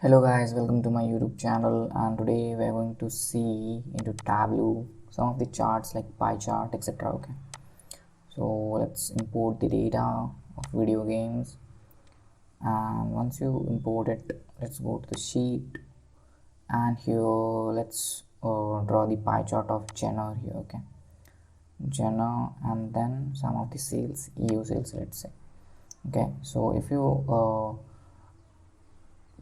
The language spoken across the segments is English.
Hello guys, welcome to my YouTube channel, and today we are going to see into Tableau some of the charts like pie chart, etc. Okay, so let's import the data of video games, and once you import it, let's go to the sheet, and here let's draw the pie chart of genre here. Okay, genre, and then some of the sales, EU sales, let's say. Okay, so if you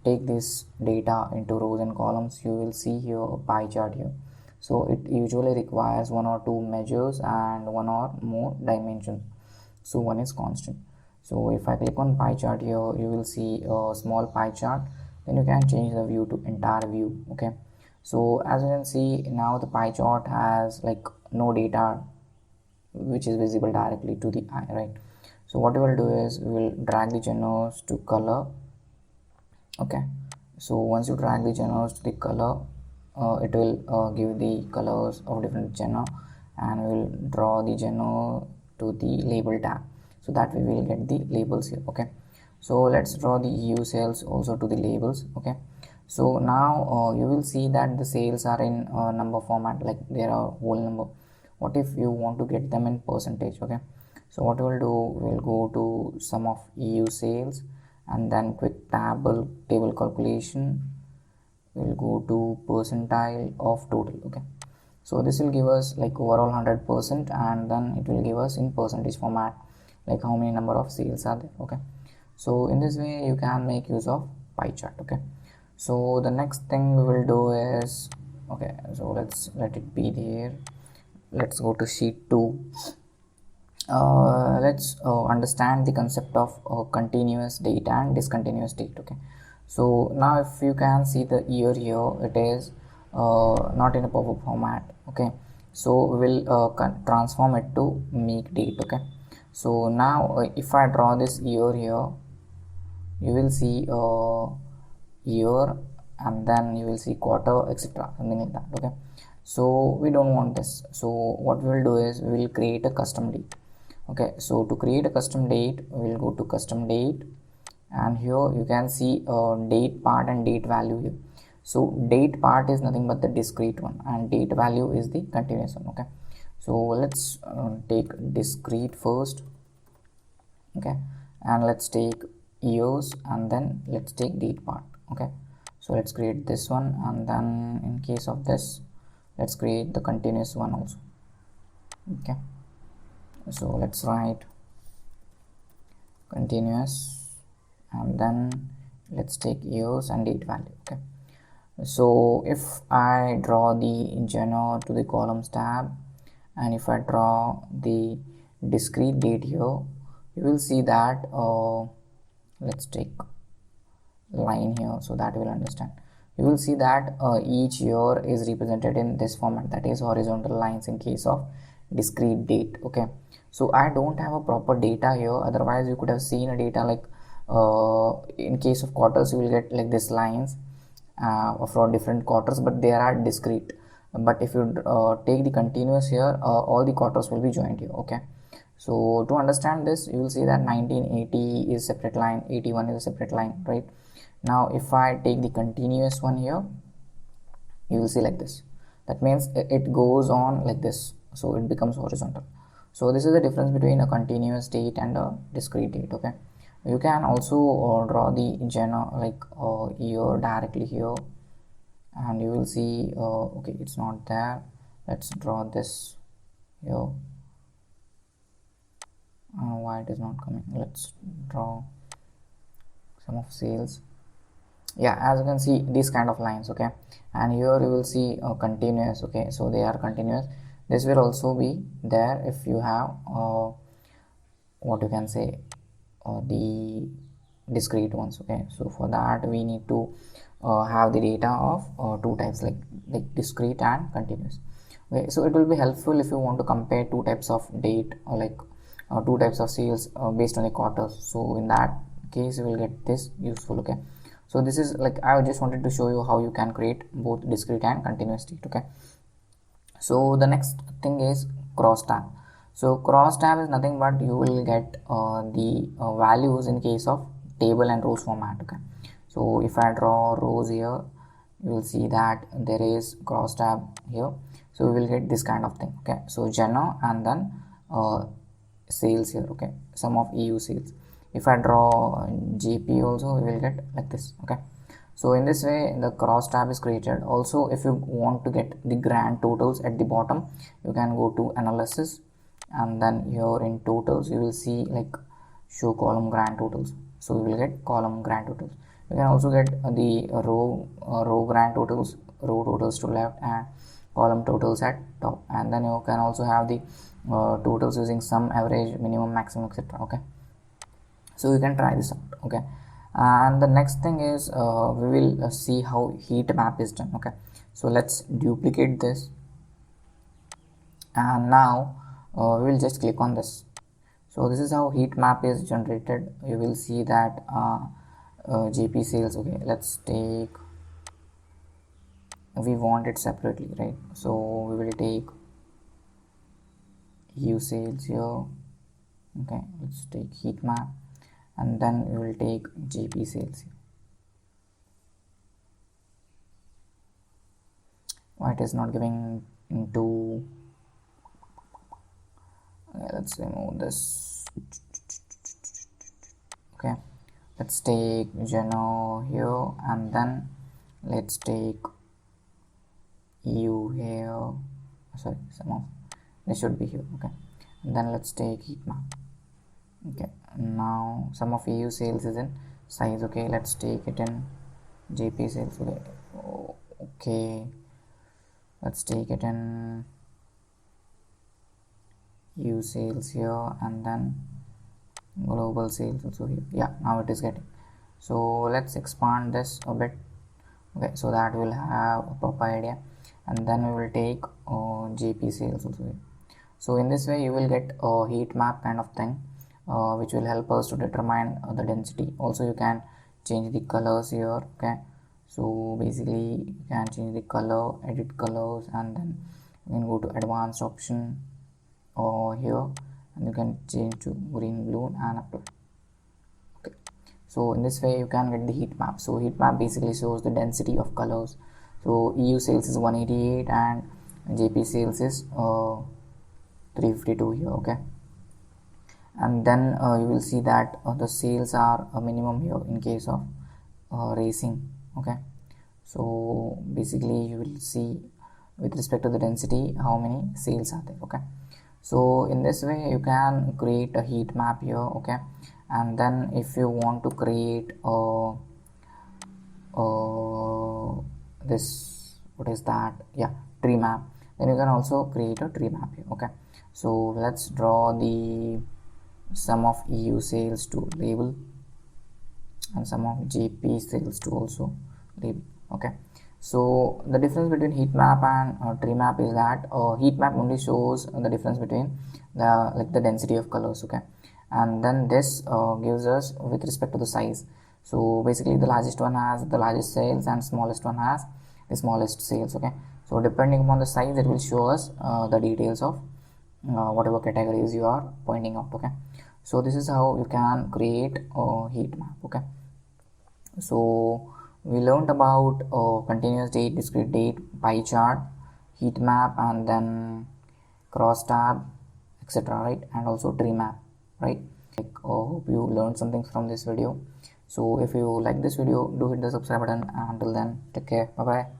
take this data into rows and columns, you will see here a pie chart here. So it usually requires one or two measures and one or more dimensions. So one is constant. So if I click on pie chart here, you will see a small pie chart. Then you can change the view to entire view. Okay, so as you can see now, the pie chart has like no data which is visible directly to the eye, right? So what we will do is we will drag the genres to color. Okay, so once you drag the genres to the color, it will give the colors of different genre, and we will draw the genre to the label tab, so that we will get the labels here. Okay, so let's draw the EU sales also to the labels. Okay, so now you will see that the sales are in number format, like there are whole number. What if you want to get them in percentage? Okay, so what we'll do, we'll go to sum of EU sales, and then quick table calculation, we'll go to percentile of total. Okay, so this will give us like overall 100%, and then it will give us in percentage format like how many number of sales are there. Okay, so in this way you can make use of pie chart. Okay, so the next thing we will do is, okay, so let's let it be there. Let's go to sheet 2. Let's understand the concept of continuous date and discontinuous date. Okay, so now if you can see the year here, it is not in a pop-up format. Okay, so we will transform it to make date. Okay, so now if I draw this year here, you will see year, and then you will see quarter, etc., something like that. Okay, so we don't want this. So what we will do is we will create a custom date. Okay, so to create a custom date, we will go to custom date, and here you can see date part and date value here. So date part is nothing but the discrete one, and date value is the continuous one. Okay, so let's take discrete first. Okay, and let's take years, and then let's take date part. Okay, so let's create this one, and then in case of this, let's create the continuous one also. Okay, so let's write continuous, and then let's take years and date value. Okay, so if I draw the genre to the columns tab, and if I draw the discrete date here, you will see that let's take line here so that you will understand. You will see that each year is represented in this format, that is horizontal lines in case of discrete date. Okay, so I don't have a proper data here, otherwise you could have seen a data like in case of quarters you will get like this lines for different quarters, but they are discrete. But if you take the continuous here, all the quarters will be joined here. Okay, so to understand this, you will see that 1980 is separate line, 81 is a separate line, right? Now if I take the continuous one here, you will see like this. That means it goes on like this, so it becomes horizontal. So this is the difference between a continuous date and a discrete date. Okay, you can also draw the genre like year directly here, and you will see okay, it's not there. Let's draw this here. Why it is not coming? Let's draw some of sales. Yeah, as you can see, these kind of lines. Okay, and here you will see continuous. Okay, so they are continuous. This will also be there if you have what you can say the discrete ones. Okay, so for that we need to have the data of two types, like discrete and continuous. Okay, so it will be helpful if you want to compare two types of date, or like two types of sales based on the quarters. So in that case you will get this useful. Okay, so this is like I just wanted to show you how you can create both discrete and continuous date. Okay, so the next thing is Crosstab. So Crosstab is nothing but you will get the values in case of table and rows format. Okay, So if I draw rows here, you will see that there is crosstab here, so we will get this kind of thing. Okay, so genre and then sales here. Okay, sum of EU sales. If I draw JP also, we will get like this. Okay, so in this way the crosstab is created. Also, if you want to get the grand totals at the bottom, you can go to analysis, and then here in totals you will see like show column grand totals, so we will get column grand totals. You can also get the row grand totals, row totals to left and column totals at top, and then you can also have the totals using sum, average, minimum, maximum, etc. Okay, so you can try this out. Okay, and the next thing is we will see how heat map is done. Okay, so let's duplicate this, and now we will just click on this. So this is how heat map is generated. You will see that JP sales. Okay, let's take, we want it separately, right? So we will take EU sales here. Okay, let's take heat map, and then we will take JP sales here. Why it is not giving into? Okay, let's remove this. Okay, let's take Geno here, and then let's take EU here. Sorry, some of this should be here. Okay, and then let's take heat map. Okay, now some of EU sales is in size. Okay, let's take it in JP sales. Okay, okay, let's take it in EU sales here, and then global sales also here. Yeah, now it is getting. So let's expand this a bit. Okay, so that we'll have a proper idea, and then we will take JP sales also here. So in this way you will get a heat map kind of thing, which will help us to determine the density. Also you can change the colors here. Okay, so basically you can change the color, edit colors, and then you can go to advanced option here, and you can change to green, blue, and apply. Okay, so in this way you can get the heat map. So heat map basically shows the density of colors. So EU sales is 188 and JP sales is 352 here. Okay, and then you will see that the sales are a minimum here in case of racing. Okay, so basically you will see with respect to the density how many sales are there. Okay, so in this way you can create a heat map here. Okay, and then if you want to create this, what is that, yeah, tree map, then you can also create a tree map here. Okay, so let's draw the sum of EU sales to label and sum of JP sales to also label. Okay, so the difference between heat map and tree map is that heat map only shows the difference between the density of colors. Okay, and then this gives us with respect to the size. So basically the largest one has the largest sales and smallest one has the smallest sales. Okay, so depending upon the size it will show us the details of whatever categories you are pointing out. Okay, so this is how you can create a heat map. Okay, so we learned about continuous date, discrete date, pie chart, heat map, and then crosstab, etc. right, and also tree map, right? Hope you learned something from this video. So if you like this video, do hit the subscribe button. Until then, take care. Bye bye.